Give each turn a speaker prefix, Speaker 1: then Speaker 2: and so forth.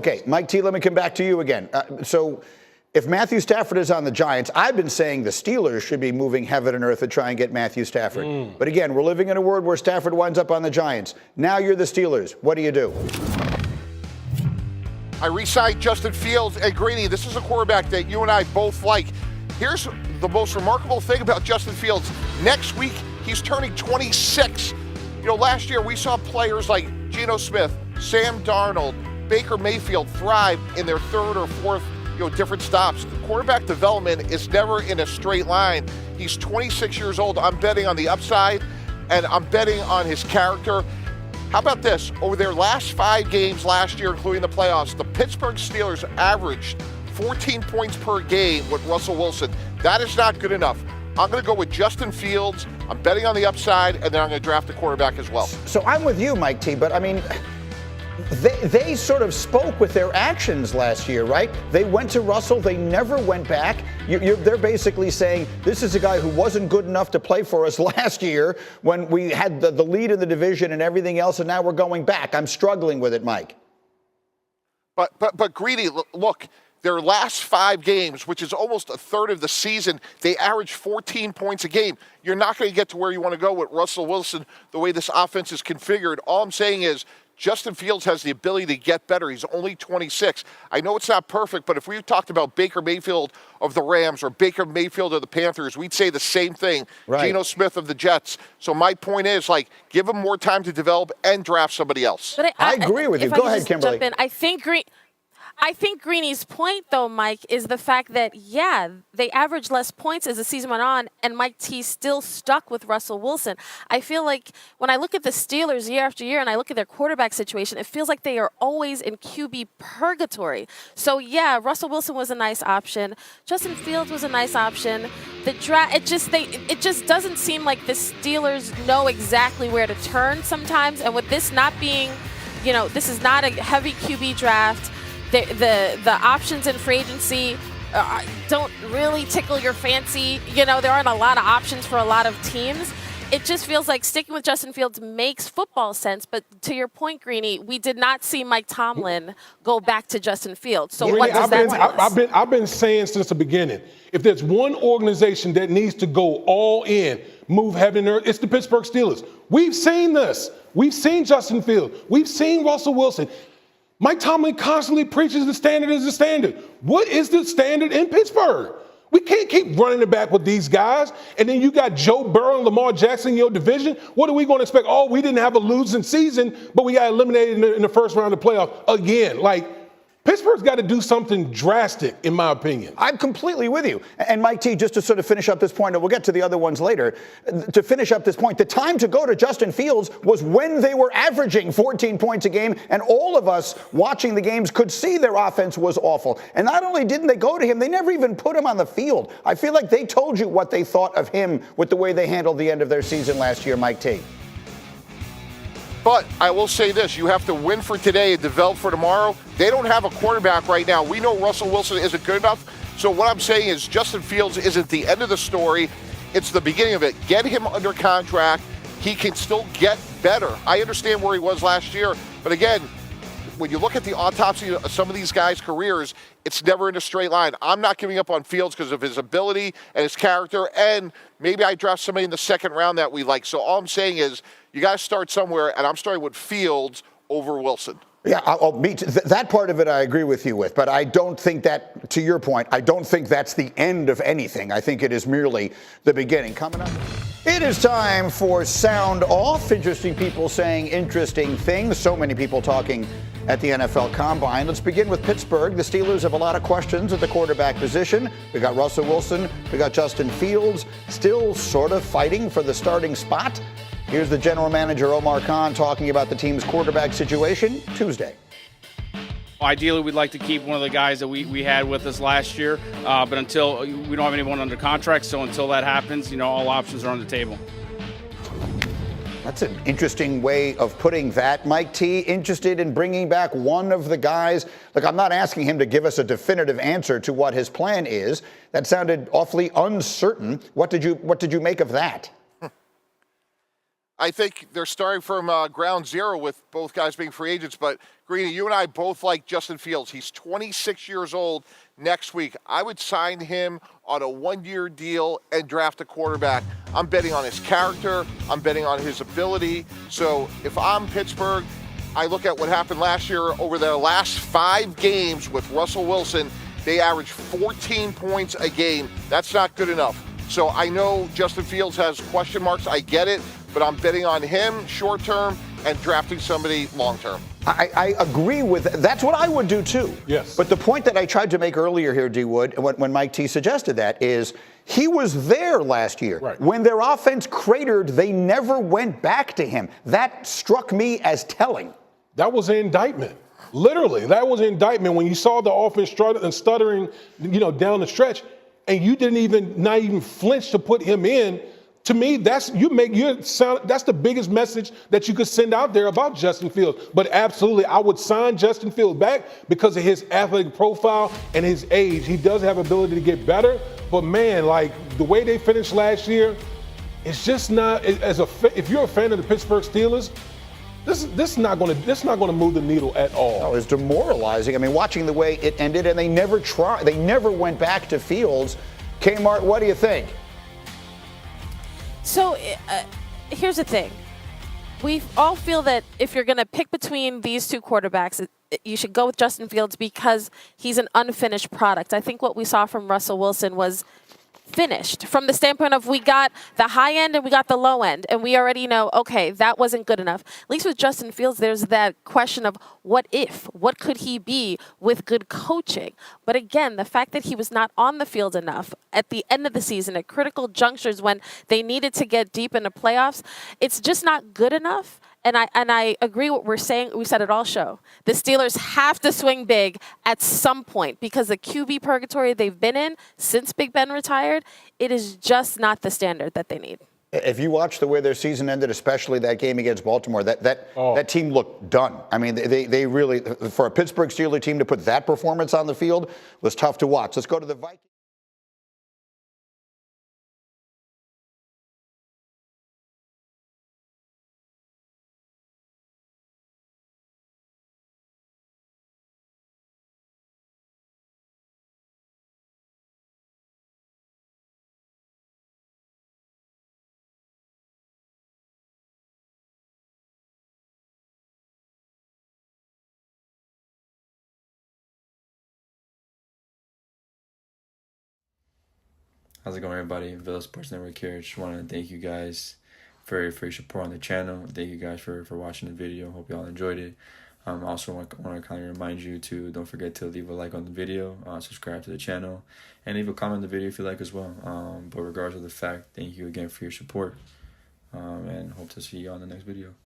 Speaker 1: Okay, Mike T, let me come back to you again. So if Matthew Stafford is on the Giants, I've been saying the Steelers should be moving heaven and earth to try and get Matthew Stafford. But again, we're living in a world where Stafford winds up on the Giants. Now you're the Steelers. What do you do?
Speaker 2: I re-signed Justin Fields and Greeny. This is a quarterback that you and I both like. Here's the most remarkable thing about Justin Fields. Next week, he's turning 26. You know, last year we saw players like Geno Smith, Sam Darnold, Baker Mayfield thrive in their third or fourth, different stops. The quarterback development is never in a straight line. He's 26 years old. I'm betting on the upside, and I'm betting on his character. How about this? Over their last 5 games last year, including the playoffs, the Pittsburgh Steelers averaged 14 points per game with Russell Wilson. That is not good enough. I'm going to go with Justin Fields. I'm betting on the upside, and then I'm going to draft a quarterback as well.
Speaker 1: So I'm with you, Mike T, but I mean, they sort of spoke with their actions last year, right? They went to Russell. They never went back. They're basically saying this is a guy who wasn't good enough to play for us last year when we had the lead in the division and everything else, and now we're going back. I'm struggling with it, Mike.
Speaker 2: But Greedy, look, their last 5 games, which is almost a third of the season, they average 14 points a game. You're not going to get to where you want to go with Russell Wilson the way this offense is configured. All I'm saying is Justin Fields has the ability to get better. He's only 26. I know it's not perfect, but if we talked about Baker Mayfield of the Rams or Baker Mayfield of the Panthers, we'd say the same thing. Right. Geno Smith of the Jets. So my point is, give him more time to develop and draft somebody else.
Speaker 1: But I agree with you. Go ahead, Kimberly.
Speaker 3: Jump in. I think Greeny's point, though, Mike, is the fact that, they averaged less points as the season went on, and Mike T still stuck with Russell Wilson. I feel like when I look at the Steelers year after year and I look at their quarterback situation, it feels like they are always in QB purgatory. So, Russell Wilson was a nice option. Justin Fields was a nice option. The draft, it just doesn't seem like the Steelers know exactly where to turn sometimes. And with this not being, this is not a heavy QB draft. The options in free agency don't really tickle your fancy. There aren't a lot of options for a lot of teams. It just feels like sticking with Justin Fields makes football sense. But to your point, Greeny, we did not see Mike Tomlin go back to Justin Fields. So what does that tell us?
Speaker 4: I've been saying since the beginning, if there's one organization that needs to go all in, move heaven and earth, it's the Pittsburgh Steelers. We've seen this. We've seen Justin Fields. We've seen Russell Wilson. Mike Tomlin constantly preaches the standard is the standard. What is the standard in Pittsburgh? We can't keep running it back with these guys. And then you got Joe Burrow and Lamar Jackson in your division. What are we going to expect? Oh, we didn't have a losing season, but we got eliminated in the first round of the playoffs again. Pittsburgh's got to do something drastic, in my opinion.
Speaker 1: I'm completely with you. And Mike T, just to sort of finish up this point, and we'll get to the other ones later, to finish up this point, the time to go to Justin Fields was when they were averaging 14 points a game, and all of us watching the games could see their offense was awful. And not only didn't they go to him, they never even put him on the field. I feel like they told you what they thought of him with the way they handled the end of their season last year, Mike T.
Speaker 2: But I will say this, you have to win for today and develop for tomorrow. They don't have a quarterback right now. We know Russell Wilson isn't good enough. So what I'm saying is Justin Fields isn't the end of the story. It's the beginning of it. Get him under contract. He can still get better. I understand where he was last year. But again, when you look at the autopsy of some of these guys' careers, it's never in a straight line. I'm not giving up on Fields because of his ability and his character. And maybe I draft somebody in the second round that we like. So all I'm saying is you got to start somewhere, and I'm starting with Fields over Wilson.
Speaker 1: Yeah, that part of it I agree with you with, but I don't think that, to your point, I don't think that's the end of anything. I think it is merely the beginning. Coming up, it is time for Sound Off. Interesting people saying interesting things. So many people talking at the NFL Combine. Let's begin with Pittsburgh. The Steelers have a lot of questions at the quarterback position. We got Russell Wilson. We got Justin Fields still sort of fighting for the starting spot. Here's the general manager, Omar Khan, talking about the team's quarterback situation Tuesday.
Speaker 5: Ideally, we'd like to keep one of the guys that we had with us last year, but until we don't have anyone under contract, so until that happens, all options are on the table.
Speaker 1: That's an interesting way of putting that. Mike T, interested in bringing back one of the guys. Look, I'm not asking him to give us a definitive answer to what his plan is. That sounded awfully uncertain. What did you make of that?
Speaker 2: I think they're starting from ground zero with both guys being free agents. But Greeny, you and I both like Justin Fields. He's 26 years old next week. I would sign him on a one-year deal and draft a quarterback. I'm betting on his character. I'm betting on his ability. So if I'm Pittsburgh, I look at what happened last year. Over their last 5 games with Russell Wilson, they averaged 14 points a game. That's not good enough. So I know Justin Fields has question marks. I get it. But I'm betting on him short term and drafting somebody long term.
Speaker 1: I agree with that. That's what I would do too.
Speaker 4: Yes.
Speaker 1: But the point that I tried to make earlier here, D. Wood, when Mike T suggested that, is he was there last year.
Speaker 4: Right.
Speaker 1: When their offense cratered, they never went back to him. That struck me as telling.
Speaker 4: That was an indictment. Literally, that was an indictment when you saw the offense stuttering, down the stretch, and you not even flinch to put him in. To me, that's the biggest message that you could send out there about Justin Fields. But absolutely, I would sign Justin Fields back because of his athletic profile and his age. He does have ability to get better, but man, like the way they finished last year, it's just not. If you're a fan of the Pittsburgh Steelers, this is not going to move the needle at all.
Speaker 1: No, it's demoralizing. I mean, watching the way it ended, and they never tried. They never went back to Fields. Kmart, what do you think?
Speaker 3: So here's the thing. We all feel that if you're going to pick between these two quarterbacks, you should go with Justin Fields because he's an unfinished product. I think what we saw from Russell Wilson was finished from the standpoint of we got the high end and we got the low end, and we already know, okay, that wasn't good enough. At least with Justin Fields, there's that question of what could he be with good coaching? But again, the fact that he was not on the field enough at the end of the season at critical junctures when they needed to get deep into playoffs, it's just not good enough. And I agree what we're saying. We said it all show. The Steelers have to swing big at some point because the QB purgatory they've been in since Big Ben retired, it is just not the standard that they need.
Speaker 1: If you watch the way their season ended, especially that game against Baltimore, that team looked done. I mean, they really, for a Pittsburgh Steelers team to put that performance on the field was tough to watch. Let's go to the Vikings.
Speaker 6: How's it going, everybody? Villa Sports Network here. Just want to thank you guys for your support on the channel. Thank you guys for watching the video. Hope y'all enjoyed it. Also want to kind of remind you to don't forget to leave a like on the video, subscribe to the channel, and leave a comment on the video if you like as well. But regardless of the fact, thank you again for your support, and hope to see you on the next video.